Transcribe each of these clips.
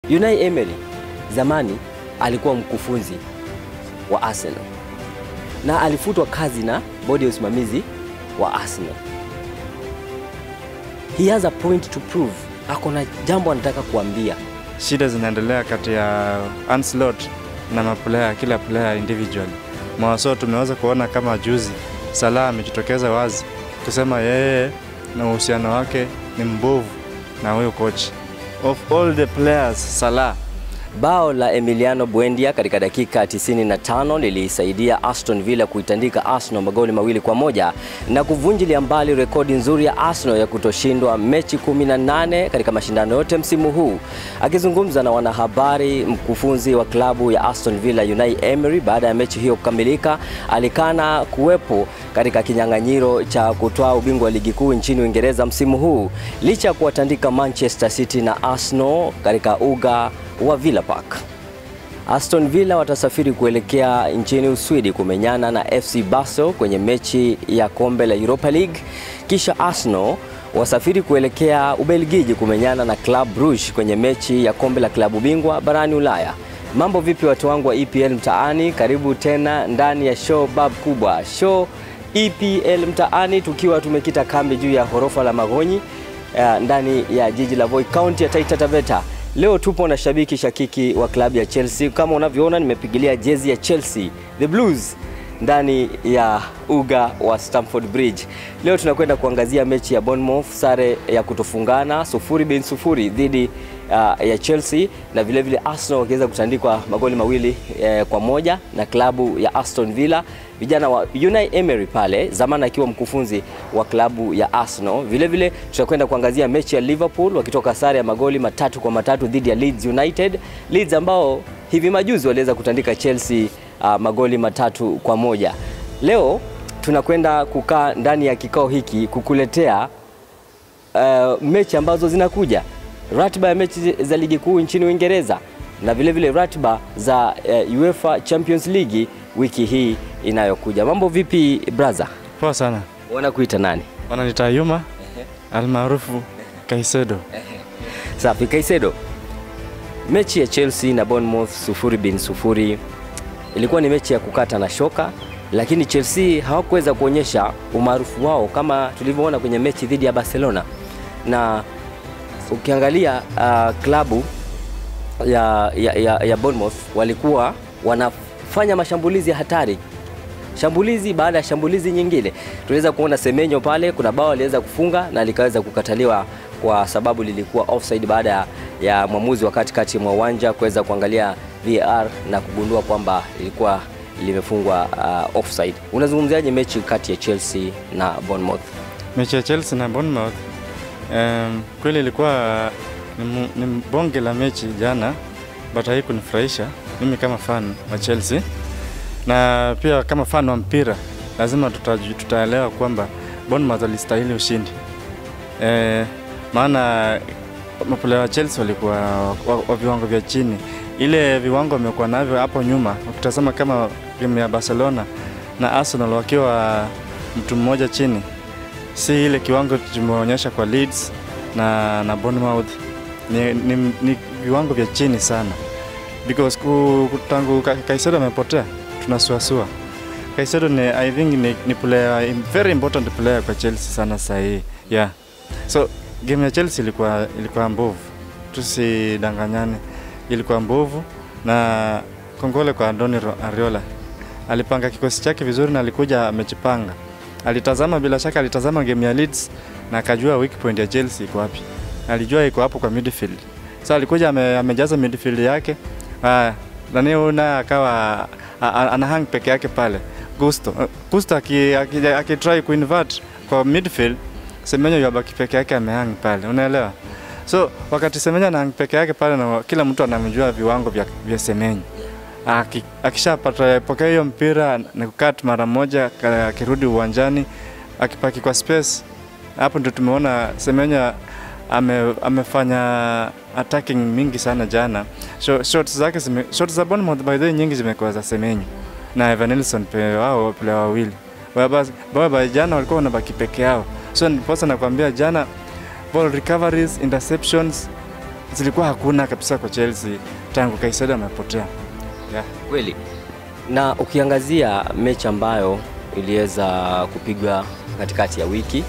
Unai Emery zamani alikuwa mkufunzi wa Arsenal na alifutwa kazi na bodi ya usimamizi wa Arsenal. He has a point to prove. Akona jambo anataka kuambia. Shida zinaendelea kati ya Ancelotti na maplayer, kila player individually. Mwaso tumeweza kuona kama juzi Salah amejitokeza wazi kusema yeye na uhusiano wake ni mbovu na huyo coach. Of all the players, Salah. Bao la Emiliano Buendia katika dakika 95 lilisaidia Aston Villa kuitandika Arsenal magoli 2-1 na kuvunjilia mbali rekodi nzuri ya Arsenal ya kutoshindwa mechi 18 katika mashindano yote msimu huu. Akizungumza na wanahabari, mkufunzi wa klabu ya Aston Villa Unai Emery baada ya mechi hiyo kukamilika alikana kuwepo katika kinyang'anyiro cha kutoa ubingwa wa ligi kuu nchini Uingereza msimu huu licha ya kuwatandika Manchester City na Arsenal katika uga wa Villa Park. Aston Villa watasafiri kuelekea nchini Uswidi kumenyana na FC Basel kwenye mechi ya kombe la Europa League. Kisha Arsenal wasafiri kuelekea Ubelgiji kumenyana na Club Brugge kwenye mechi ya kombe la klabu bingwa barani Ulaya. Mambo vipi watu wangu wa EPL mtaani? Karibu tena ndani ya show bab kubwa. Show EPL mtaani tukiwa tumekita kambi juu ya ghorofa la Magonyi ndani ya jiji la Voi, County ya Taita Taveta. Leo tupo na shabiki shakiki wa klabu ya Chelsea. Kama unavyoona nimepigilia jezi ya Chelsea, The Blues, ndani ya uga wa Stamford Bridge. Leo tunakwenda kuangazia mechi ya Bournemouth, sare ya kutofungana 0-0 dhidi ya Chelsea, na vile vile Arsenal wakiweza kutandikwa magoli 2-1 na klabu ya Aston Villa. Vijana wa Unai Emery pale zamani akiwa mkufunzi wa klabu ya Arsenal. Vile vile tutakwenda kuangazia mechi ya Liverpool wakitoka sare ya magoli 3-3 dhidi ya Leeds United. Leeds ambao hivi majuzi waliweza kutandika Chelsea magoli 3-1. Leo tunakwenda kukaa ndani ya kikao hiki kukuletea mechi ambazo zinakuja, ratiba ya mechi za ligi kuu nchini Uingereza na vile vile ratiba za UEFA Champions League wiki hii inayokuja. Mambo vipi brother? Poa sana. Wanakuita nani? Wananiita Yuma almaarufu Caicedo. Safi Caicedo. Mechi ya Chelsea na Bournemouth 0-0 ilikuwa ni mechi ya kukata na shoka, lakini Chelsea hawakuweza kuonyesha umaarufu wao kama tulivyoona kwenye mechi dhidi ya Barcelona. Na ukiangalia klabu ya Bournemouth walikuwa wanafanya mashambulizi ya hatari, shambulizi baada ya shambulizi nyingine. Tuliweza kuona Semenyo pale, kuna bao aliweza kufunga na likaweza kukataliwa kwa sababu lilikuwa offside baada ya mwamuzi wa katikati mwa uwanja kuweza kuangalia VAR na kugundua kwamba ilikuwa limefungwa offside. Unazungumziaje mechi kati ya Chelsea na Bournemouth? Mechi ya Chelsea na Bournemouth kweli ilikuwa ni bonge la mechi jana, but haikunifurahisha mimi kama fan wa Chelsea, na pia kama fan wa mpira lazima tutaelewa kwamba Bournemouth walistahili ushindi. Maana maplayer wa Chelsea walikuwa wa viwango vya chini. Ile viwango wamekuwa navyo hapo nyuma, ukitazama kama game ya Barcelona na Arsenal wakiwa mtu mmoja chini, si ile kiwango tumeonyesha kwa Leeds na Bournemouth. Ni viwango vya chini sana, because tangu Caicedo amepotea tunasuasua. Caicedo I think ni player, very important player kwa Chelsea sana sahi. Yeah. So game ya Chelsea ilikuwa mbovu, tusidanganyane, ilikuwa mbovu, na kongole kwa Andoni Ariola. Alipanga kikosi chake vizuri na alikuja amejipanga. Alitazama, bila shaka alitazama game ya Leeds na akajua weak point ya Chelsea iko wapi. Alijua iko hapo kwa midfield. So alikuja amejaza midfield yake. Nani una akawa anahang peke yake pale. Gusto akitry kuinvert kwa midfield, Semenyo yabaki peke yake amehang pale. Unaelewa? So wakati Semenyo anahang peke yake pale na kila mtu anamjua viwango vya Semenyo. Akishapata pokea hiyo mpira na kukat mara moja, akirudi uwanjani akipaki kwa space, hapo ndio tumeona Semenyo amefanya attacking mingi sana jana. Shots za Bournemouth by the way nyingi zimekuwa za Semenyo na Evanilson wao player wawili. Baba jana walikuwa wanabaki peke yao. So ndiposa nakwambia jana ball recoveries, interceptions, zilikuwa hakuna kabisa kwa Chelsea tangu Caicedo amepotea. Yeah. Kweli. Na ukiangazia mechi ambayo iliweza kupigwa katikati ya wiki,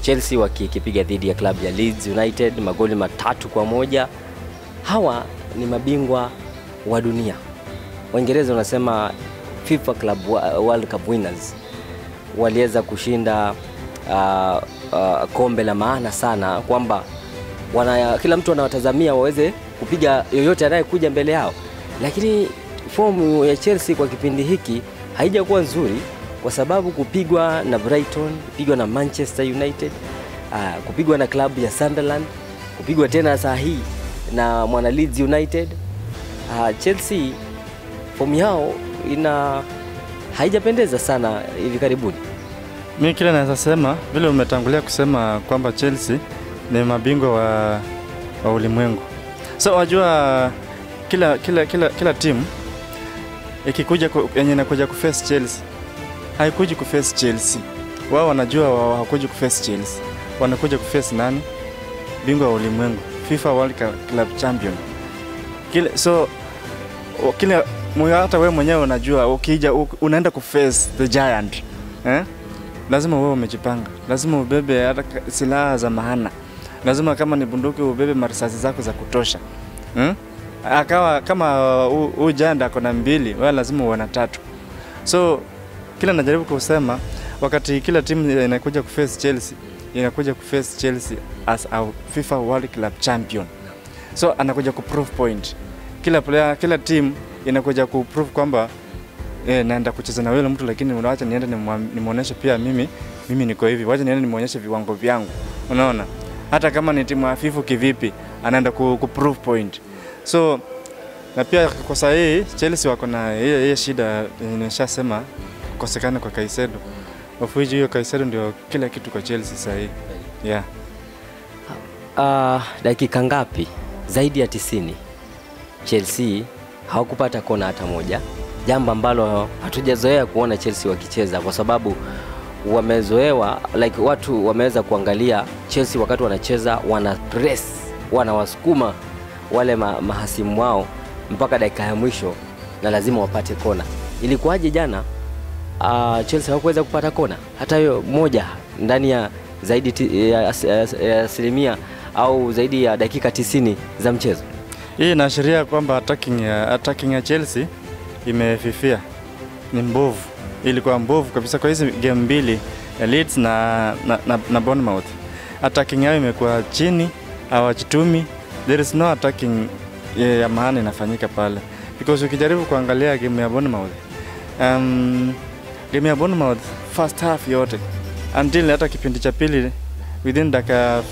Chelsea wakipiga dhidi ya klabu ya Leeds United magoli 3-1. Hawa ni mabingwa wa dunia. Waingereza wanasema FIFA Club World Cup winners. Waliweza kushinda kombe la maana sana, kwamba kila mtu anawatazamia waweze kupiga yoyote anayekuja mbele yao. Lakini fomu ya Chelsea kwa kipindi hiki haijakuwa nzuri, kwa sababu kupigwa na Brighton, kupigwa na Manchester United, kupigwa na klabu ya Sunderland, kupigwa tena saa hii na mwana Leeds United. Chelsea fomu yao haijapendeza sana hivi karibuni. Mimi kile naweza sema, vile umetangulia kusema kwamba Chelsea ni mabingwa wa ulimwengu. So wajua kila timu ikikuja yenye inakuja kuface Chelsea, haikuji kuface Chelsea. Wao wanajua hawakuji kuface Chelsea. Wanakuja kuface nani? Bingwa wa ulimwengu, FIFA World Club Champion. So hata wewe mwenyewe unajua ukija unaenda kuface the giant. Lazima wewe umejipanga. Lazima ubebe hata silaha za maana. Lazima kama ni bunduki ubebe marisasi zako za kutosha. Akawa kama ujanda akona 2, wewe lazima uwe na 3. So kila najaribu kusema, wakati kila timu inakuja kuface Chelsea, inakuja kuface Chelsea as a FIFA World Club Champion. So anakuja kuprove point. Kila player, kila team inakuja kuprove kwamba naenda kucheza na yule mtu, lakini unaacha niende nimuoneshe pia mimi niko hivi. Wacha niende nimuoneshe viwango vyangu. Unaona? Hata kama ni timu hafifu kivipi, anaenda kuprove point. So na pia kwa sasa hii Chelsea wako na hiyo shida nimeshasema, kukosekana kwa Caicedo. Wafuiji hiyo Caicedo ndio kila kitu kwa Chelsea sasa hii. Yeah. Dakika ngapi? Zaidi ya 90. Chelsea hawakupata kona hata moja. Jambo ambalo hatujazoea kuona Chelsea wakicheza, kwa sababu wamezoewa watu wameweza kuangalia Chelsea wakati wanacheza, wana press, wanawasukuma wale mahasimu wao mpaka dakika ya mwisho na lazima wapate kona. Ilikuwaje jana? Chelsea hawakuweza kupata kona hata hiyo moja ndani ya zaidi ya asilimia au zaidi ya dakika 90 za mchezo. Hii inaashiria kwamba attacking ya Chelsea imefifia, ni mbovu. Ilikuwa mbovu kabisa kwa hizo game mbili, Leeds na Bournemouth. Attacking yao imekuwa chini, hawajitumi. There is no attacking ya maana inafanyika pale. Because ukijaribu kuangalia game ya Bournemouth, first half yote until hata kipindi cha pili, within dakika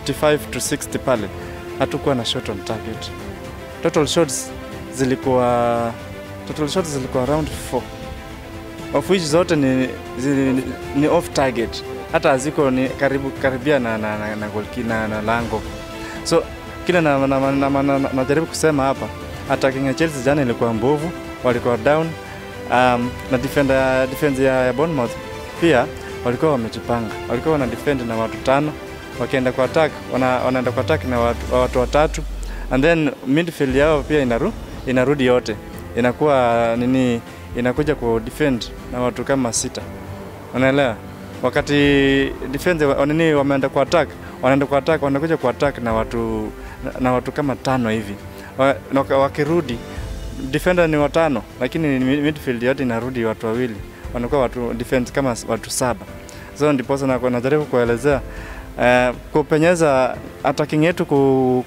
55 to 60 pale hatukuwa na shot on target. Total shots zilikuwa around 4, of which zote ni off target. Hata haziko ni karibia na goalkeeper na lango. So kile najaribu kusema hapa, attacking ya Chelsea jana ilikuwa mbovu, walikuwa down. Na defense ya Bournemouth pia walikuwa wamejipanga. Walikuwa wana defend na watu 5, wakienda kwa attack wanaenda kwa attack na watu 3, and then midfield yao pia inarudi yote. Inakuwa inakuja ku defend na watu kama 6. Unaelewa? Wakati defense wameenda kwa attack, wanakuja kwa attack na watu kama 5 hivi. Wakirudi defender ni 5, lakini midfield yote inarudi watu 2. Wanakuwa watu defense kama watu 7. So ndipo najaribu kuelezea kupenyeza attacking yetu,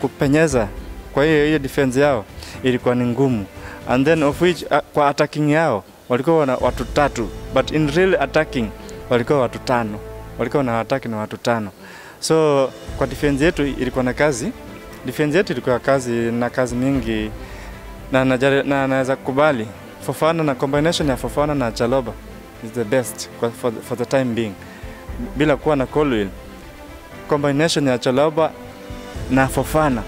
kupenyeza kwa hiyo defense yao ilikuwa ni ngumu. And then of which kwa attacking yao walikuwa watu 3, but in real attacking walikuwa watu 5. Walikuwa na attack na watu 5. So kwa defense yetu ilikuwa na kazi. Defense yetu ilikuwa kazi mingi, na naweza kukubali Fofana na combination ya Fofana na Chalobah is the best for the time being. Bila kuwa na Colwill, combination ya Chalobah na Fofana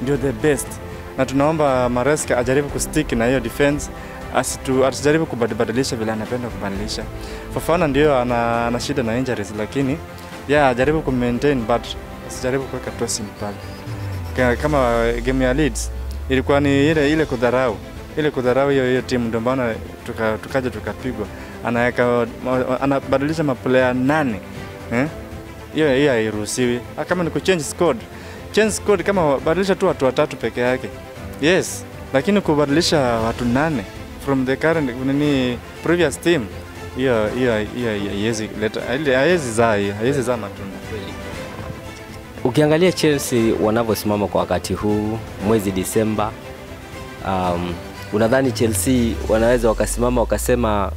ndio the best. Na tunaomba Maresca ajaribu kustick na hiyo defense, asijaribu kubadilisha vile anapenda kubadilisha. Fofana ndio ana shida na injuries, lakini ajaribu ku maintain, but asijaribu kuweka tossing pale. kama game ya Leeds ilikuwa ni ile kudharau. Ile kudharau hiyo timu, ndio maana tukaja tukapigwa. Anabadilisha maplayer 8. Hiyo hairuhusiwi. Kama ni kuchange squad. Change squad kama badilisha tu watu 3 peke yake. Yes, lakini kubadilisha watu 8 from the current previous team, hiyo haiwezi zaa matunda. Ukiangalia Chelsea wanavyosimama kwa wakati huu mwezi Disemba, unadhani Chelsea wanaweza wakasimama wakasema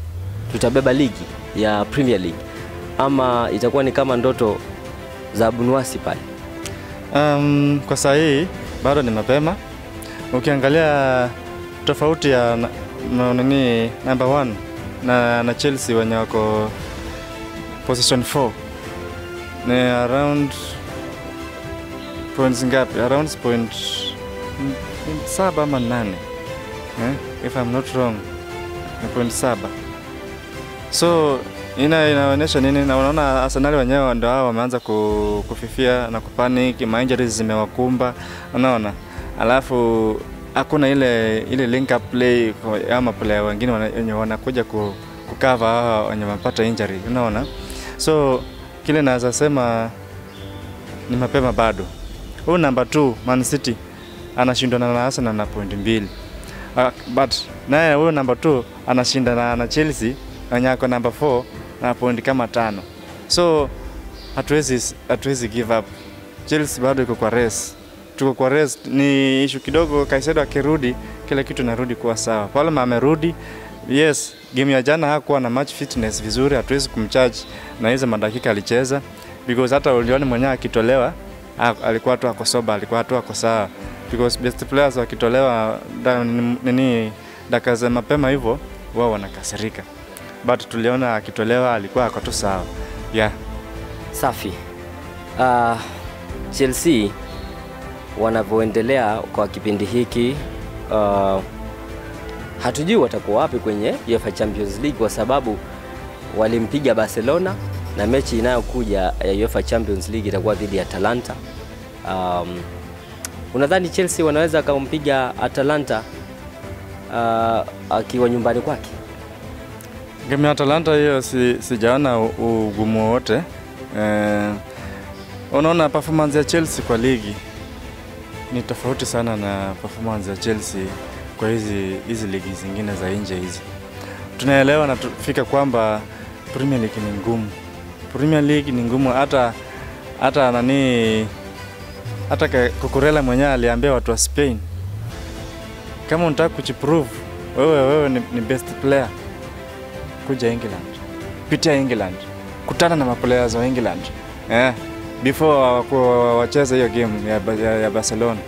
tutabeba ligi ya Premier League, ama itakuwa ni kama ndoto za Abunuwasi pale? Kwa sasa hii bado ni mapema. Ukiangalia tofauti ya number 1 na Chelsea wenye wako position 4 ni around points ngapi? Around point 7 ama 8. If I'm not wrong, ni point 7. So inaonyesha nini? Na unaona Arsenal wenyewe ndio hao wameanza kufifia na kupanic, injuries zimewakumba, unaona. Alafu hakuna ile link up play ama player wengine wenye wanakuja kukava hao wenye wamepata injury, unaona. So kile naweza sema ni mapema bado. Huyu number 2 Man City anashindana na Arsenal na point 2. But naye huyu number 2 anashindana na Chelsea anyako number 4 na point kama 5. So hatuwezi give up. Chelsea bado iko kwa race. Tuko kwa race, ni issue kidogo. Caicedo akirudi kila kitu narudi kuwa sawa. Palma amerudi. Yes, game ya jana hakuwa na match fitness vizuri, hatuwezi kumcharge na hizo madakika alicheza, because hata uliona mwenyewe akitolewa alikuwa tu ako soba, alikuwa tu ako sawa, because best players wakitolewa dakika za mapema hivyo wao wanakasirika, but tuliona akitolewa alikuwa ako tu sawa. Yeah. Safi. Chelsea wanavyoendelea kwa kipindi hiki, hatujui watakuwa wapi kwenye UEFA Champions League, kwa sababu walimpiga Barcelona na mechi inayokuja ya UEFA Champions League itakuwa dhidi ya Atalanta. Unadhani Chelsea wanaweza kumpiga Atalanta akiwa nyumbani kwake? Game ya Atalanta hiyo sijaona ugumu wote. Unaona performance ya Chelsea kwa ligi ni tofauti sana na performance ya Chelsea kwa hizi ligi zingine za nje hizi. Tunaelewa na tufika kwamba Premier League ni ngumu. Premier League ni ngumu, hata Cucurella mwenyewe aliambia watu wa Spain, kama unataka kujiprove wewe ni best player, kuja England. Pitia England. Kutana na maplayers wa England. Before wacheze hiyo game ya Barcelona.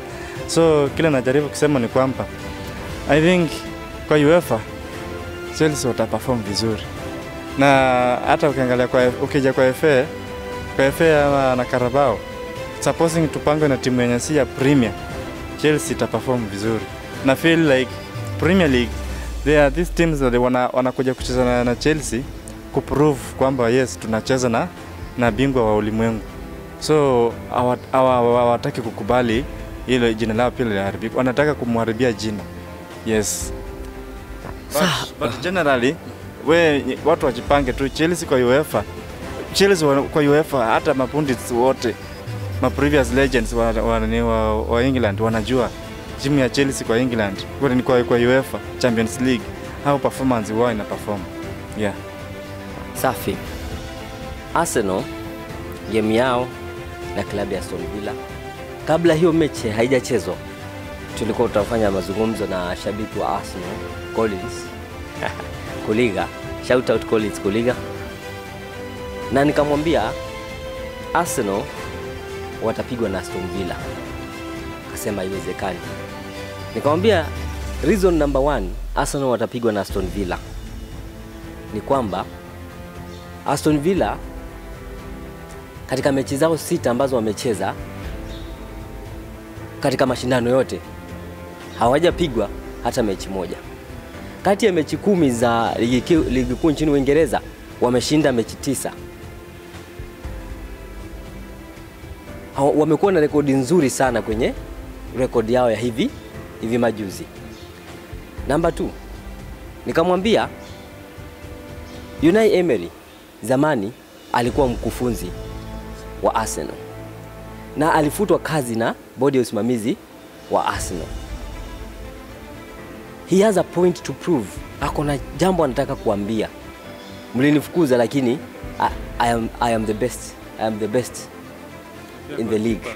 So kile najaribu kusema ni kwamba I think kwa UEFA Chelsea wataperform vizuri. Na hata ukiangalia ukija kwa FA ama na Carabao, supposing tupange na timu yenye si ya Premier, Chelsea itaperform vizuri. Na feel like Premier League there are these teams that wanakuja kucheza na Chelsea kuprove kwamba yes tunacheza na bingwa wa ulimwengu. So hawataki kukubali ile jina lao pia liharibika. Wanataka kumharibia jina. Yes. But generally watu wajipange tu. Chelsea kwa UEFA hata mapundits wote, ma previous legends wa England wanajua timu ya Chelsea kwa England kwa UEFA Champions League how performance wao ina perform. Yeah. Safi. Arsenal game yao na klabu ya Aston Villa, kabla hiyo mechi haijachezwa, tulikuwa tutafanya mazungumzo na shabiki wa Arsenal, Collins Kuliga, shout out Collins Kuliga, na nikamwambia Arsenal watapigwa na Aston Villa. Akasema haiwezekani. Nikamwambia reason number 1 Arsenal watapigwa na Aston Villa ni kwamba Aston Villa katika mechi zao 6 ambazo wamecheza katika mashindano yote hawajapigwa hata mechi moja. Kati ya mechi 10 za ligi kuu nchini Uingereza wameshinda mechi 9. Wamekuwa na rekodi nzuri sana kwenye rekodi yao ya hivi majuzi. Number 2, nikamwambia Unai Emery zamani alikuwa mkufunzi wa Arsenal na alifutwa kazi na bodi ya usimamizi wa Arsenal. He has a point to prove. Akona jambo anataka kuambia. Mlinifukuza lakini I am the best. I am the best in the league.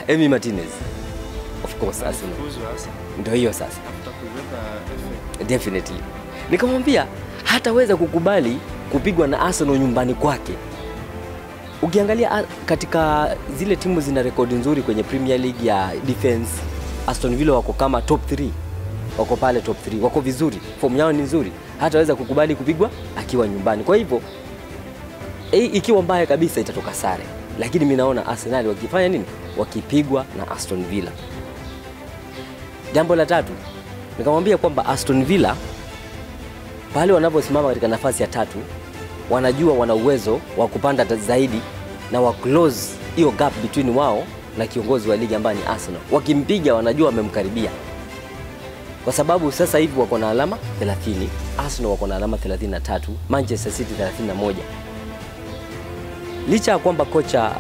Emi Martinez. Of course Arsenal. Ndio hiyo sasa. Definitely. Nikamwambia hataweza kukubali kupigwa na Arsenal nyumbani kwake. Ukiangalia katika zile timu zina rekodi nzuri kwenye Premier League ya defense, Aston Villa wako kama top 3. Wako pale top 3. Wako vizuri. Form yao ni nzuri. Hataweza kukubali kupigwa akiwa nyumbani. Kwa hivyo ikiwa mbaya kabisa itatoka sare. Lakini mimi naona Arsenal wakifanya nini? Wakipigwa na Aston Villa. Jambo la 3, nikamwambia kwamba Aston Villa pale wanaposimama katika nafasi ya 3 wanajua wana uwezo wa kupanda zaidi na wa close hiyo gap between wao na kiongozi wa ligi ambaye ni Arsenal. Wakimpiga wanajua wamemkaribia. Kwa sababu sasa hivi wako na alama 30, Arsenal wako na alama 33, Manchester City 31. Licha ya kwamba kocha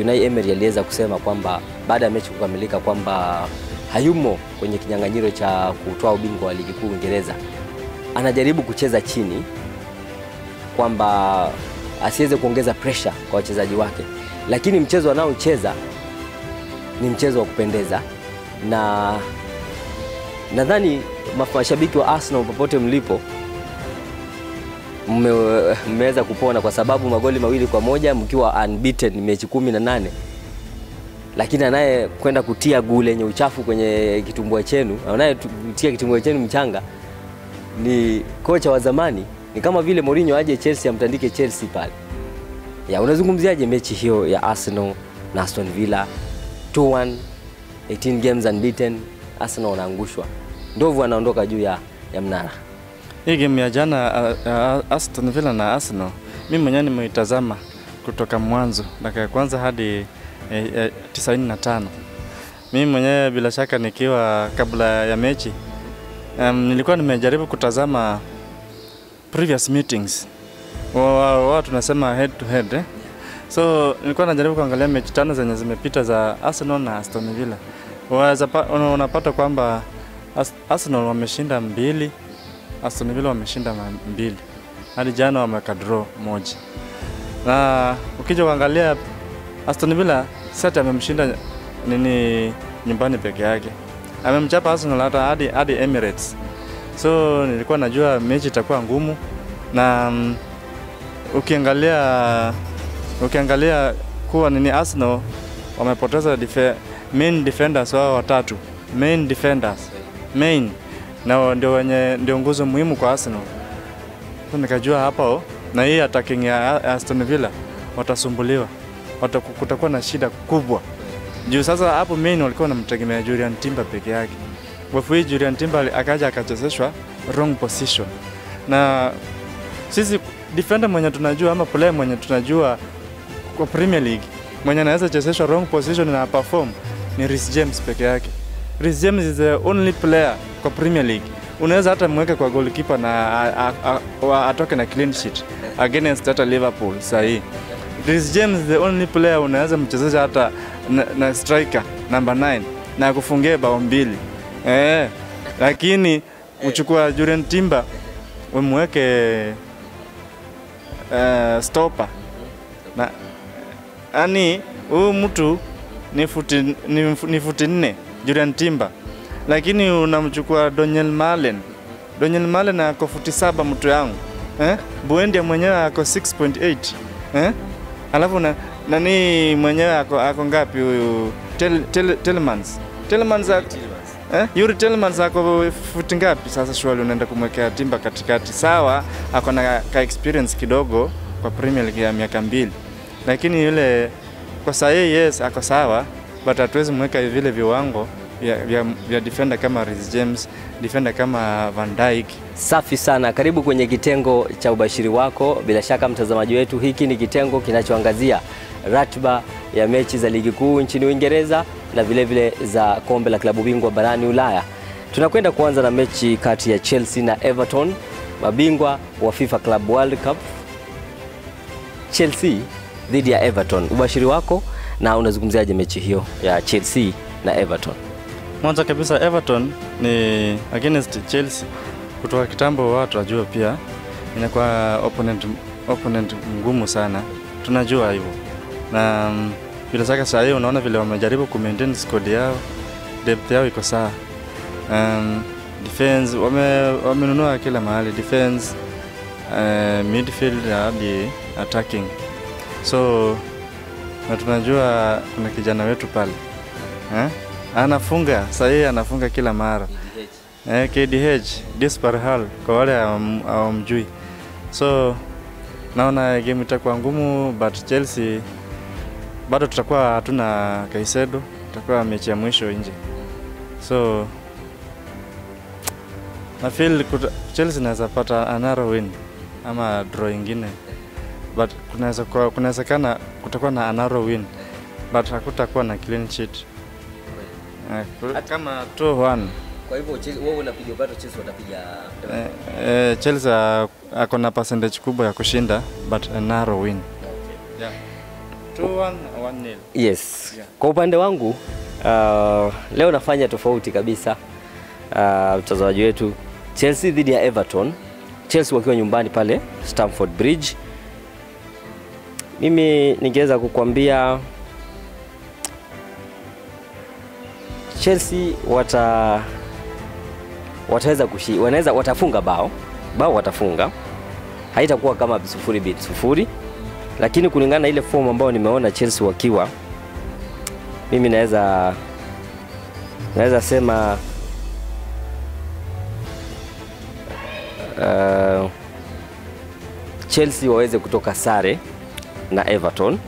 Unai Emery aliweza kusema kwamba baada ya mechi kukamilika kwamba hayumo kwenye kinyang'anyiro cha kutoa ubingwa wa ligi kuu Uingereza, anajaribu kucheza chini kwamba asiweze kuongeza pressure kwa wachezaji wake, lakini mchezo anaocheza ni mchezo wa kupendeza, na nadhani mashabiki wa Arsenal popote mlipo mmeweza kupona kwa sababu magoli 2-1 mkiwa unbeaten mechi 18. Lakini anaye kwenda kutia gule yenye uchafu kwenye kitumbua chenu, anaye kutia kitumbua chenu mchanga ni kocha wa zamani. Ni kama vile Mourinho aje Chelsea amtandike Chelsea pale. Ya, unazungumziaje mechi hiyo ya Arsenal na Aston Villa? 2-1, 18 games unbeaten, Arsenal wanaangushwa. Ndovu anaondoka juu ya mnara. Hii game ya jana Aston Villa na Arsenal, mimi mwenyewe nimeitazama kutoka mwanzo dakika ya kwanza hadi 95. Mimi mwenyewe bila shaka nikiwa kabla ya mechi nilikuwa nimejaribu kutazama previous meetings. Wao tunasema head to head. So nilikuwa najaribu kuangalia mechi 5 zenye zimepita za Arsenal na Aston Villa. Unapata kwamba Arsenal wameshinda 2, Aston Villa wameshinda 2. Hadi jana wamekadraw 1. Na ukija kuangalia Aston Villa sasa amemshinda nyumbani peke yake. Amemchapa Arsenal hata hadi Emirates. So nilikuwa najua mechi itakuwa ngumu, na ukiangalia kuwa Arsenal wamepoteza main defenders wao 3. Main na ndio nguzo muhimu kwa Arsenal. So nikajua hapa na hii attacking ya Aston Villa watasumbuliwa. Kutakuwa na shida kubwa. Juu sasa hapo main walikuwa wanamtegemea Julian Timber peke yake. Wafu hii Julian Timber akaja akachezeshwa wrong position. Na sisi defender mwenye tunajua ama player mwenye tunajua kwa Premier League mwenye anaweza chezeshwa wrong position na perform ni Reece James peke yake. Reece James is the only player kwa Premier League. Unaweza hata mweka kwa goalkeeper na atoke na clean sheet against hata Liverpool sahi. Reece James is the only player unaweza mchezesha hata na striker number 9 na kufungia bao 2. Lakini uchukua Julian Timber umweke stopper. Na ani huyu mtu ni futi 4 Julian Timber. Lakini unamchukua Daniel Malen ako futi 7 mtu yangu. Buendia mwenyewe ako 6.8. Alafu nani mwenyewe ako ngapi huyu Tielemans Yuri Tielemans ako futi ngapi? Sasa shwali unaenda kumwekea Timber katikati. Sawa, ako na experience kidogo kwa Premier League ya miaka 2. Lakini yule kwa sasa yes ako sawa, but hatuwezi mweka vile viwango vya defender kama Reece James, defender kama Van Dijk. Safi sana. Karibu kwenye kitengo cha ubashiri wako. Bila shaka mtazamaji wetu, hiki ni kitengo kinachoangazia ratiba ya mechi za ligi kuu nchini Uingereza na vile vile za kombe la klabu bingwa barani Ulaya. Tunakwenda kuanza na mechi kati ya Chelsea na Everton, mabingwa wa FIFA Club World Cup. Chelsea dhidi ya Everton. Ubashiri wako na unazungumziaje mechi hiyo ya Chelsea na Everton? Mwanzo kabisa Everton ni against Chelsea. Kutoka kitambo watu wajua pia inakuwa opponent ngumu sana. Tunajua hivyo. Na bila shaka sasa hiyo unaona vile wamejaribu ku-maintain squad yao. Depth yao iko sawa. Defense wamenunua kila mahali, defense, midfield hadi attacking. So na tunajua kuna kijana wetu pale. Anafunga, sasa anafunga kila mara. KDH, Disparhal kwa wale hawamjui. So naona game itakuwa ngumu, but Chelsea bado tutakuwa hatuna Caicedo, tutakuwa mechi ya mwisho nje. So na feel Chelsea inaweza pata another win ama draw ingine, but kunawezekana kutakuwa na another win, but hakutakuwa na clean sheet. Kama 2-1. Kwa hivyo wewe unapiga bato Chelsea watapiga Chelsea ako na percentage kubwa ya kushinda, but a narrow win. Yeah. 2-1 or 1-0. Yes. Yeah. Kwa upande wangu leo nafanya tofauti kabisa. Mtazamaji wetu, Chelsea dhidi ya Everton. Chelsea wakiwa nyumbani pale Stamford Bridge. Mimi ningeweza kukuambia Chelsea watafunga bao watafunga. Haitakuwa kama 0-0, lakini kulingana na ile form ambayo nimeona Chelsea wakiwa, mimi naweza sema Chelsea waweze kutoka sare na Everton,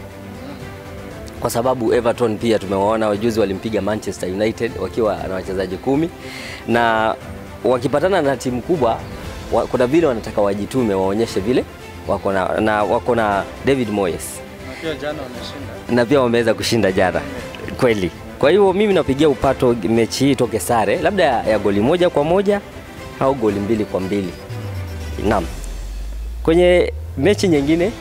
kwa sababu Everton pia tumewaona wajuzi walimpiga Manchester United wakiwa na wachezaji 10, na wakipatana na timu kubwa kuna vile wanataka wajitume, waonyeshe vile wako na David Moyes. Na pia jana wameshinda. Na pia wameweza kushinda jana. Kweli. Kwa hiyo mimi napigia upato mechi hii toke sare, labda ya goli 1-1 au goli 2-2. Naam. Kwenye mechi nyingine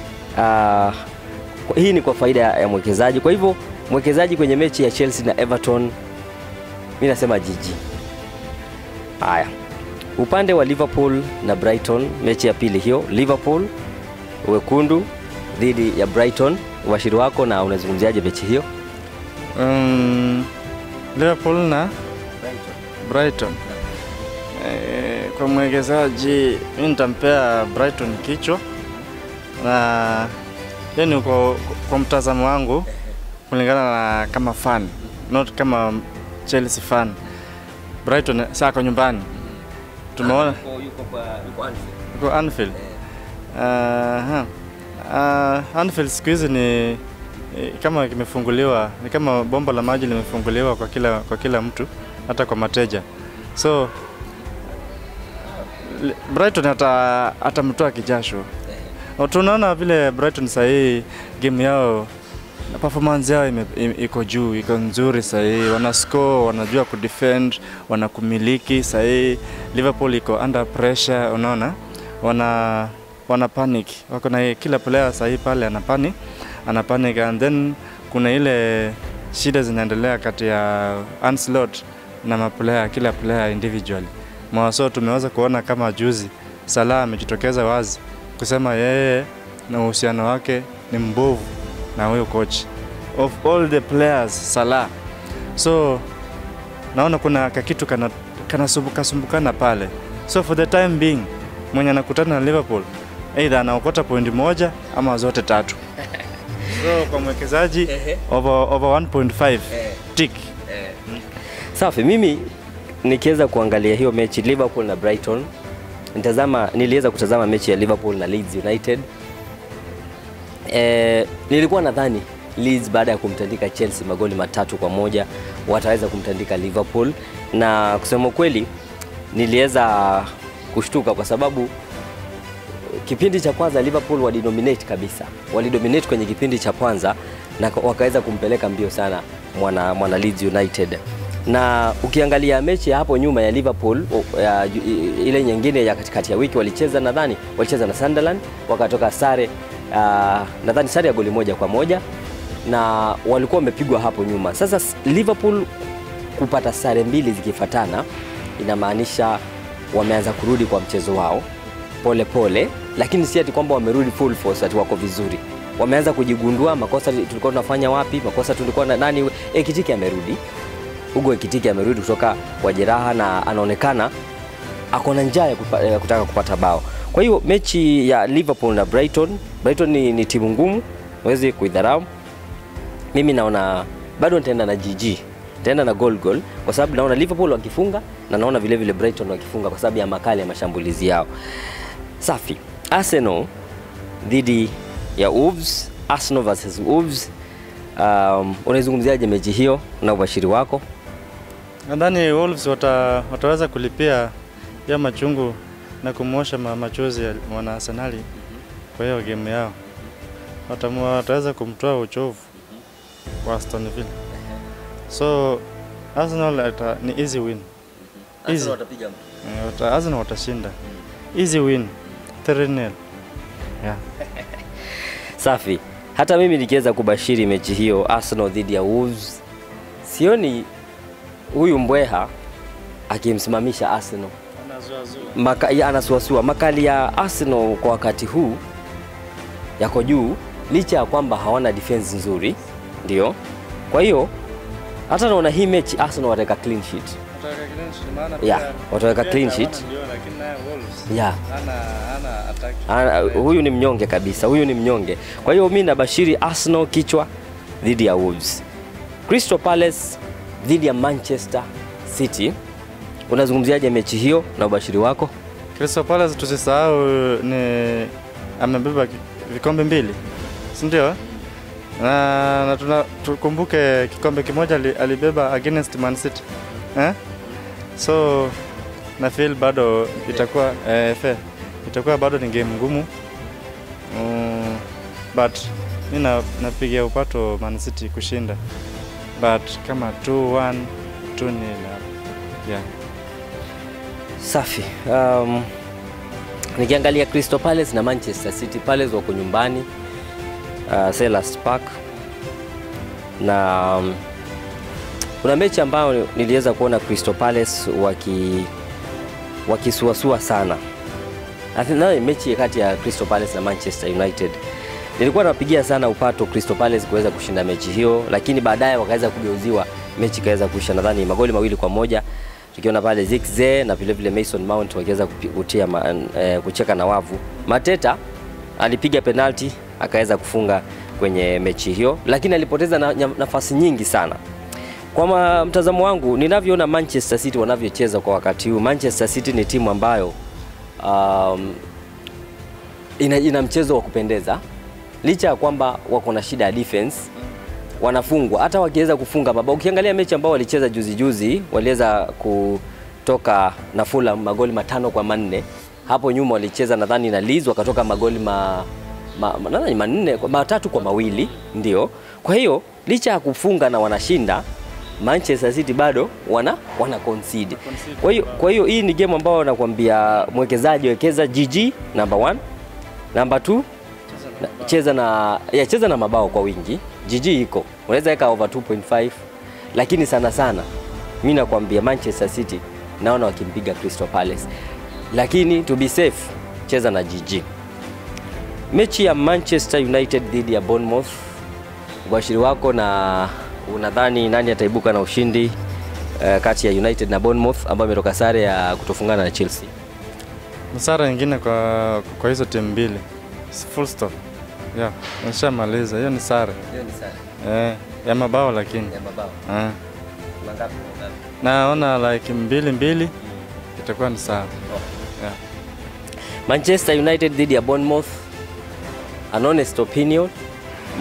hii ni kwa faida ya mwekezaji. Kwa hivyo mwekezaji kwenye mechi ya Chelsea na Everton, mimi nasema GG. Haya. Upande wa Liverpool na Brighton, mechi ya pili hiyo, Liverpool wekundu dhidi ya Brighton. Washiri wako na unazungumziaje mechi hiyo? Liverpool na Brighton. Kwa mwekezaji mimi nitampea Brighton kichwa, na yani kwa mtazamo wangu kulingana na kama fan, not kama Chelsea fan. Brighton sasa kwa nyumbani. Tumeona yuko Anfield. Anfield siku hizi ni kama kimefunguliwa, ni kama bomba la maji limefunguliwa kwa kila mtu, hata kwa mateja. So Brighton atamtoa kijasho. Tunaona vile Brighton sasa hii game yao na performance yao iko juu, iko nzuri sasa hii. Wana score, wanajua kudefend, wanakumiliki sasa hii. Liverpool iko under pressure, unaona? Wana panic. Wako na kila player sasa hii pale ana panic, and then kuna ile shida zinaendelea kati ya Ancelotti na kila player individually. Mwaso tumeweza kuona kama juzi Salah amejitokeza wazi kusema yeye na uhusiano wake ni mbovu na huyo coach. Of all the players, Salah. So naona kuna kitu kanasumbukana pale. So for the time being, mwenye anakutana na Liverpool either anaokota point 1 ama zote 3. So kwa mwekezaji over 1.5 tick. Safi. Mimi nikiweza kuangalia hiyo mechi Liverpool na Brighton, niliweza kutazama mechi ya Liverpool na Leeds United. Nilikuwa nadhani Leeds baada ya kumtandika Chelsea magoli 3-1 wataweza kumtandika Liverpool, na kusema kweli niliweza kushtuka kwa sababu kipindi cha kwanza Liverpool walidominate kabisa. Walidominate kwenye kipindi cha kwanza, na wakaweza kumpeleka mbio sana mwana Leeds United. Na ukiangalia mechi ya hapo nyuma ya Liverpool ile nyingine ya katikati ya wiki walicheza na Sunderland, wakatoka sare nadhani sare ya goli 1-1 na walikuwa wamepigwa hapo nyuma. Sasa Liverpool kupata sare mbili zikifuatana inamaanisha wameanza kurudi kwa mchezo wao pole pole, lakini si ati kwamba wamerudi full force ati wako vizuri. Wameanza kujigundua makosa tulikuwa tunafanya wapi, makosa tulikuwa na nani. Ekitike amerudi. Hugo Ekitike amerudi kutoka kwa jeraha na anaonekana ako na njaa ya kutaka kupata bao. Kwa hiyo mechi ya Liverpool na Brighton ni timu ngumu, huwezi kuidharau. Mimi naona bado nitaenda na GG. Nitaenda na goal kwa sababu naona Liverpool wakifunga na naona vile vile Brighton wakifunga kwa sababu ya makali ya mashambulizi yao. Safi. Arsenal dhidi ya Wolves, Arsenal versus Wolves. Unaizungumziaje mechi hiyo na ubashiri wako? Nadhani Wolves wataweza kulipia ya machungu na kumwosha machozi ya wana Arsenal kwa hiyo game yao. Wataweza kumtoa uchovu wa Aston Villa. So Arsenal ni easy win. Arsenal watapiga mtu. Arsenal watashinda. Easy win. 3-0. Yeah. Safi. Hata mimi nikiweza kubashiri mechi hiyo Arsenal dhidi ya Wolves, sioni huyu mbweha akimsimamisha Arsenal. Anasuasua. Makali ya Arsenal kwa wakati huu yako juu licha ya kwamba hawana defense nzuri, ndio. Kwa hiyo hata naona hii mechi Arsenal wataweka clean sheet. Wataweka clean sheet. Yeah. Huyu ni mnyonge kabisa. Huyu ni mnyonge. Kwa hiyo mimi nabashiri Arsenal kichwa dhidi ya Wolves. Crystal Palace dhidi ya Manchester City. Unazungumziaje mechi hiyo na ubashiri wako? Crystal Palace tusisahau ni amebeba vikombe mbili. Si ndio? Na tukumbuke kikombe kimoja alibeba against Man City. So na feel bado itakuwa fair. Itakuwa bado ni game ngumu. But mimi napigia upato Man City kushinda. But kama 2-1, 2-0. Yeah. Safi. Nikiangalia Crystal Palace na Manchester City, Palace wako nyumbani Selhurst Park, na kuna mechi ambayo niliweza kuona Crystal Palace wakisuasua sana. Na mechi kati ya Crystal Palace na Manchester United, nilikuwa napigia sana upato Crystal Palace kuweza kushinda mechi hiyo, lakini baadaye wakaweza kugeuziwa, mechi kaweza kuisha nadhani magoli 2-1. Tukiona pale Zirkzee na vile vile Mason Mount wakiweza kucheka na wavu. Mateta alipiga penalty akaweza kufunga kwenye mechi hiyo, lakini alipoteza nafasi nyingi sana. Kwa mtazamo wangu ninavyoona Manchester City wanavyocheza kwa wakati huu, Manchester City ni timu ambayo ina mchezo wa kupendeza licha ya kwamba wako na shida ya defense. Wanafungwa hata wakiweza kufunga baba. Ukiangalia mechi ambao walicheza juzi waliweza kutoka na Fulham magoli 5-4. Hapo nyuma walicheza nadhani na Leeds wakatoka magoli nadhani 3-2 ndio. Kwa hiyo licha ya kufunga na wanashinda, Manchester City bado wana concede. Kwa hiyo hii ni game ambayo nakwambia mwekezaji wekeza GG number 1, number 2 cheza na mabao kwa wingi. GG iko. Unaweza weka over 2.5, lakini sana mimi nakwambia Manchester City naona wakimpiga Crystal Palace. Lakini to be safe cheza na GG. Mechi ya Manchester United dhidi ya Bournemouth, ubashiri wako na unadhani nani ataibuka na ushindi kati ya United na Bournemouth ambao imetoka sare ya kutofungana na Chelsea? Sare nyingine kwa hizo timu mbili. Full stop. Yeah, nishamaliza. Hiyo ni sare. Ya mabao lakini. Ya mabao. Mangapi? Naona like 2-2 itakuwa ni sawa. Yeah. Manchester United dhidi ya Bournemouth. An honest opinion,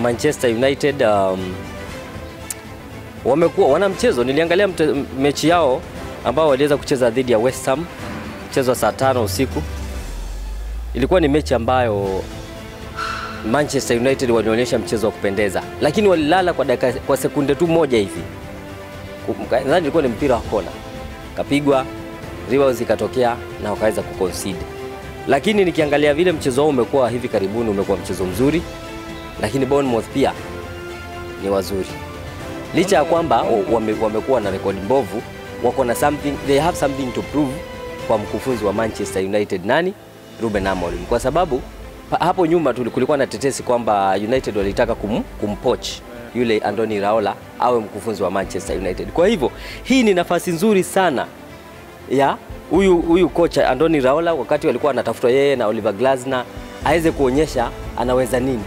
Manchester United wana mchezo. Niliangalia mechi yao ambao waliweza kucheza dhidi ya West Ham, mchezo saa 5 usiku. Ilikuwa ni mechi ambayo Manchester United walionyesha mchezo wa kupendeza, lakini walilala kwa sekunde tu moja hivi. Nadhani ilikuwa ni mpira wa kona, kapigwa, rivals ikatokea na wakaweza kuconcede. Lakini nikiangalia vile mchezo wao umekuwa hivi karibuni, umekuwa mchezo mzuri, lakini Bournemouth pia ni wazuri. Licha ya kwamba wamekuwa na rekodi mbovu, wako na something, they have something to prove kwa mkufunzi wa Manchester United nani? Ruben Amorim. Kwa sababu hapo nyuma kulikuwa na tetesi kwamba United walitaka kumpoach yule Andoni Raola awe mkufunzi wa Manchester United. Kwa hivyo hii ni nafasi nzuri sana ya huyu kocha Andoni Raola, wakati walikuwa anatafutwa yeye na Oliver Glasner, aweze kuonyesha anaweza nini.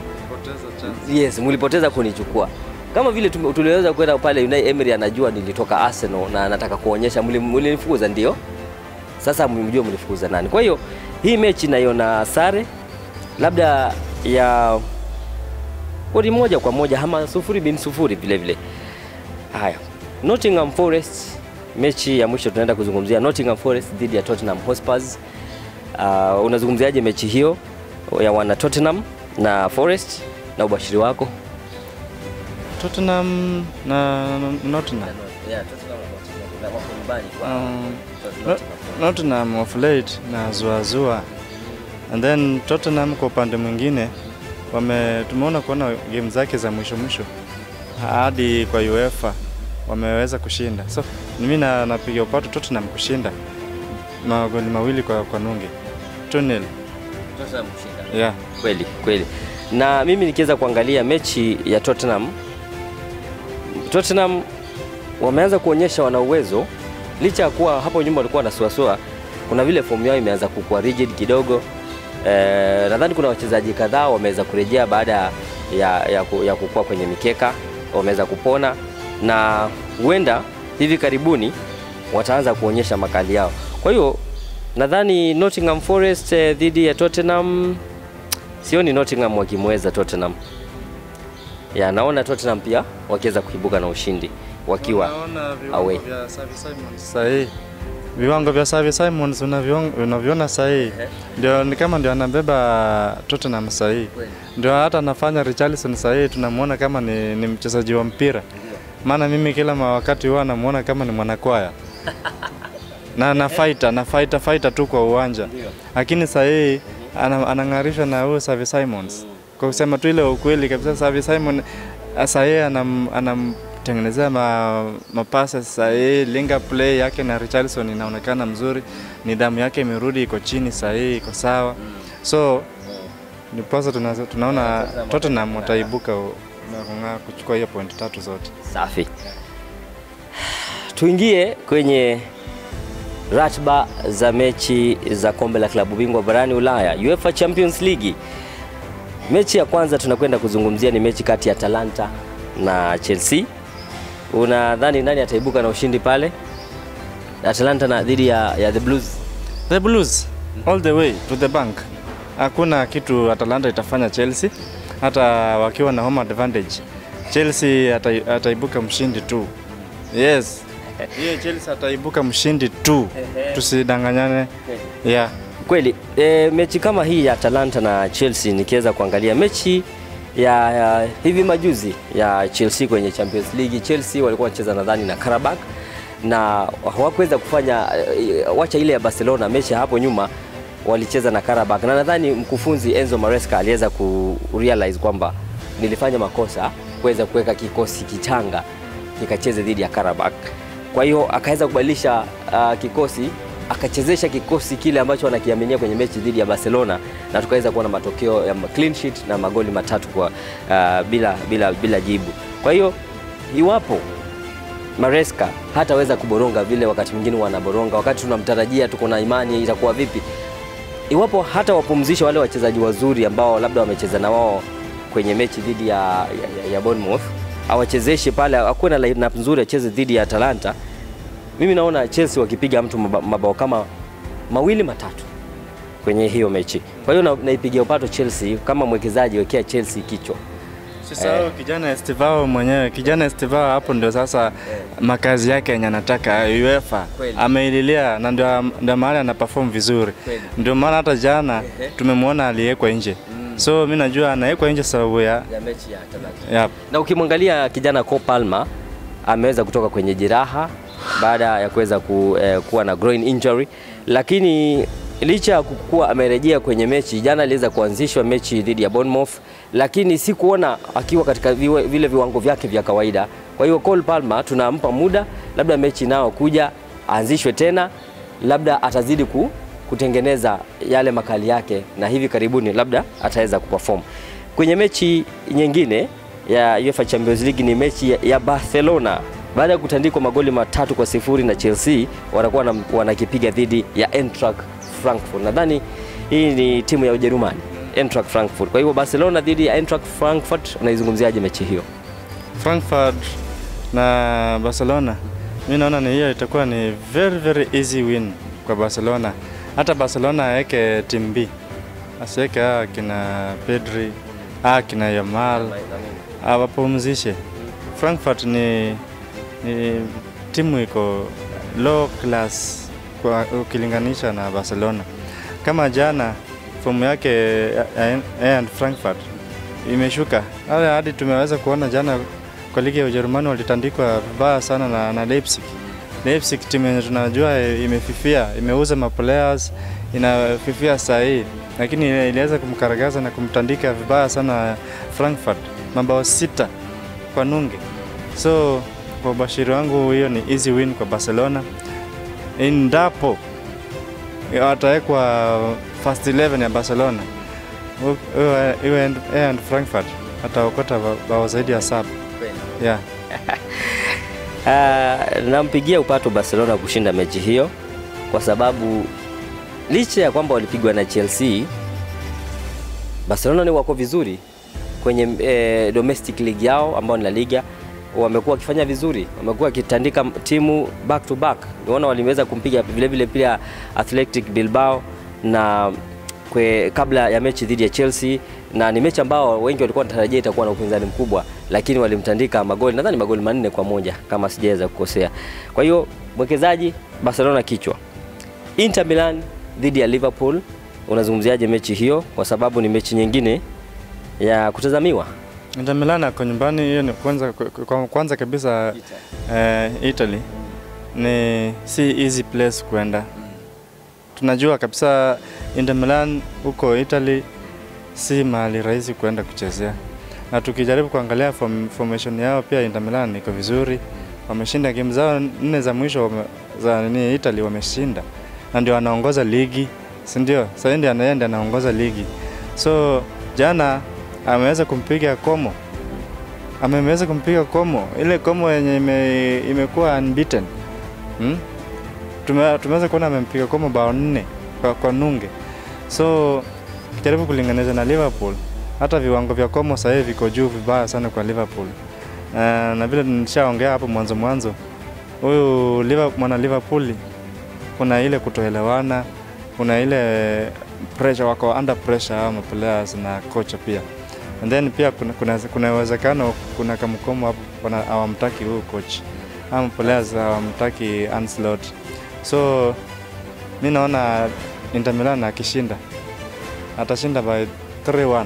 Yes, mlipoteza kunichukua. Kama vile tuliweza kwenda pale Unai Emery anajua nilitoka Arsenal na anataka kuonyesha mlinifukuza, ndio. Sasa mjue mlifukuza nani. Kwa hiyo hii mechi naiona sare labda ya goli moja kwa moja ama 0-0 vile vile. Haya. Nottingham Forest, mechi ya mwisho tunaenda kuzungumzia Nottingham Forest dhidi ya Tottenham Hotspur. Unazungumziaje mechi hiyo ya wana Tottenham na Forest na ubashiri wako? Tottenham na Nottingham. Yeah, Tottenham wako nyumbani kwa Nottingham of late na zua. And then Tottenham kwa upande mwingine tumeona kuona game zake za mwisho hadi kwa UEFA wameweza kushinda. So mimi napiga upato Tottenham kushinda magoli mawili kwa nunge. 2-0. Tottenham kushinda. Yeah, kweli. Na mimi nikiweza kuangalia mechi ya Tottenham wameanza kuonyesha wana uwezo, licha ya kuwa hapo nyuma walikuwa wanasuasua. Kuna vile fomu yao imeanza kukua rigid kidogo. Nadhani kuna wachezaji kadhaa wameweza kurejea baada ya kukua kwenye mikeka, wameweza kupona na huenda hivi karibuni wataanza kuonyesha makali yao. Kwa hiyo nadhani Nottingham Forest dhidi ya Tottenham, sioni Nottingham wakimweza Tottenham. Ya naona Tottenham pia wakiweza kuibuka na ushindi wakiwa away. Viwango vya Xavi Simons unaviona sahihi. Ndio ni kama ndio anabeba Tottenham sahihi. Ndio hata anafanya Richarlison sahihi, tunamuona kama ni mchezaji wa mpira. Maana mimi kila wakati huwa namuona kama ni mwanakwaya. Na fighter tu kwa uwanja. Lakini sahihi anangarisha na huyo Xavi Simons. Kwa kusema tu ile ukweli kabisa, Xavi Simons sahihi tengenezea mapasa sahihi, linga play yake na Richarlison inaonekana mzuri, nidhamu yake imerudi, iko chini sahihi, iko sawa. So ni pasa tunaona Tottenham wataibuka na kuchukua hiyo point 3 zote. Safi. Tuingie kwenye ratiba za mechi za kombe la klabu bingwa barani Ulaya, UEFA Champions League. Mechi ya kwanza tunakwenda kuzungumzia ni mechi kati ya Atalanta na Chelsea. Unadhani nani ataibuka na ushindi pale? Atalanta na dhidi ya The Blues. The Blues all the way to the bank. Hakuna kitu Atalanta itafanya Chelsea, hata wakiwa na home advantage. Chelsea ataibuka mshindi tu. Yes. Yeye Chelsea ataibuka mshindi tu. Tusidanganyane. Yeah. Kweli, mechi kama hii ya Atalanta na Chelsea nikiweza kuangalia mechi ya hivi majuzi ya Chelsea kwenye Champions League. Chelsea walikuwa wanacheza nadhani na Karabakh na hawakuweza kufanya, wacha ile ya Barcelona, mechi hapo nyuma walicheza na Karabakh, na nadhani mkufunzi Enzo Maresca aliweza kurealize kwamba nilifanya makosa kuweza kuweka kikosi kichanga kikacheze dhidi ya Karabakh. Kwa hiyo akaweza kubadilisha kikosi, akachezesha kikosi kile ambacho anakiaminia kwenye mechi dhidi ya na tukaweza kuona matokeo ya clean sheet na magoli 3 kwa bila jibu. Kwa hiyo iwapo Maresca hataweza kuboronga vile wakati mwingine wanaboronga, wakati tunamtarajia tuko na imani itakuwa vipi, iwapo hata wapumzisha wale wachezaji wazuri ambao labda wamecheza na wao kwenye mechi dhidi ya Bournemouth, awachezeshe pale, akuwe na lineup nzuri acheze dhidi ya Atalanta, mimi naona Chelsea wakipiga mtu mabao kama 2-3 kwenye hiyo mechi. Kwa hiyo naipigia upato Chelsea, kama mwekezaji wekea Chelsea kichwa. Sasa kijana Estevao mwenyewe, kijana Estevao hapo ndio sasa makazi yake yenye anataka UEFA. Ameililia na ndio mahali ana perform vizuri. Ndio maana hata jana tumemwona aliyekwa nje. So mimi najua anawekwa nje sababu ya mechi ya Talanta. Yep. Na ukimwangalia kijana Cole Palmer ameweza kutoka kwenye jeraha baada ya kuweza kuwa na groin injury, lakini licha ya kuwa amerejea kwenye mechi jana, aliweza kuanzishwa mechi dhidi ya Bournemouth, lakini si kuona akiwa katika vile viwango vyake vya kawaida. Kwa hiyo Cole Palmer tunampa muda, labda mechi nao kuja aanzishwe tena, labda atazidi kutengeneza yale makali yake, na hivi karibuni labda ataweza kuperform. Kwenye mechi nyingine ya UEFA Champions League ni mechi ya Barcelona. Baada ya kutandikwa magoli 3-0 na Chelsea, wanakuwa wanakipiga dhidi ya Eintracht Frankfurt. Nadhani hii ni timu ya Ujerumani, Eintracht Frankfurt. Kwa hiyo Barcelona dhidi ya Eintracht Frankfurt, unaizungumziaje mechi hiyo? Frankfurt na Barcelona, mimi naona ni hiyo itakuwa ni very easy win kwa Barcelona. Hata Barcelona aweke team B, asiweke kina Pedri, kina Yamal, wapumzishe. Frankfurt ni timu iko low class kwa ukilinganisha na Barcelona. Kama jana fomu yake and Frankfurt imeshuka, hadi tumeweza kuona jana kwa ligi ya Ujerumani walitandikwa vibaya sana na Leipzig. Leipzig timu yenye tunajua imefifia, imeuza maplayers, inafifia sahi, lakini iliweza kumkaragaza na kumtandika vibaya sana Frankfurt mabao 6 kwa nunge. So kwa bashiri wangu hiyo ni easy win kwa Barcelona. Endapo atawekwa first 11 ya Barcelona, and Frankfurt ataokota bao zaidi ya 7. Yeah. Nampigia upato Barcelona kushinda mechi hiyo, kwa sababu licha ya kwamba walipigwa na Chelsea, Barcelona ni wako vizuri kwenye domestic league yao ambao ni La Liga. Wamekuwa wakifanya vizuri, wamekuwa wakitandika timu back to back. Niona waliweza kumpiga vile pia Athletic Bilbao na kabla ya mechi dhidi ya Chelsea, na ni mechi ambao wengi walikuwa wanatarajia itakuwa na upinzani mkubwa, lakini walimtandika magoli, nadhani magoli 4-1 kama sijaweza kukosea. Kwa hiyo mwekezaji Barcelona kichwa. Inter Milan dhidi ya Liverpool, unazungumziaje mechi hiyo, kwa sababu ni mechi nyingine ya kutazamiwa? Inter Milan kwa nyumbani, hiyo ni kwanza kabisa Italy ni si easy place kwenda. Tunajua kabisa Inter Milan huko Italy si mahali rahisi kwenda kuchezea. Na tukijaribu kuangalia formation yao pia Inter Milan iko vizuri. Wameshinda game zao 4 za mwisho za Italy wameshinda. Na ndio anaongoza ligi, si ndio? Sasa ndio anaongoza ligi. So jana ameweza kumpiga Como. Ameweza kumpiga Como. Ile Como yenye imekuwa unbeaten. Tumeweza kuona amempiga Como bao 4 kwa nunge. So kijaribu kulinganisha na Liverpool, hata viwango vya Como sasa hivi viko juu vibaya sana kwa Liverpool. Na vile nishaongea hapo mwanzo, huyu mwana Liverpool kuna ile kutoelewana, kuna ile pressure, wako under pressure hao players na coach pia. And then pia kuna uwezekano kuna kama Como hapo hawamtaki huyu coach. Hao players hawamtaki Ancelotti. So mimi naona Inter Milan akishinda atashinda by 3-1.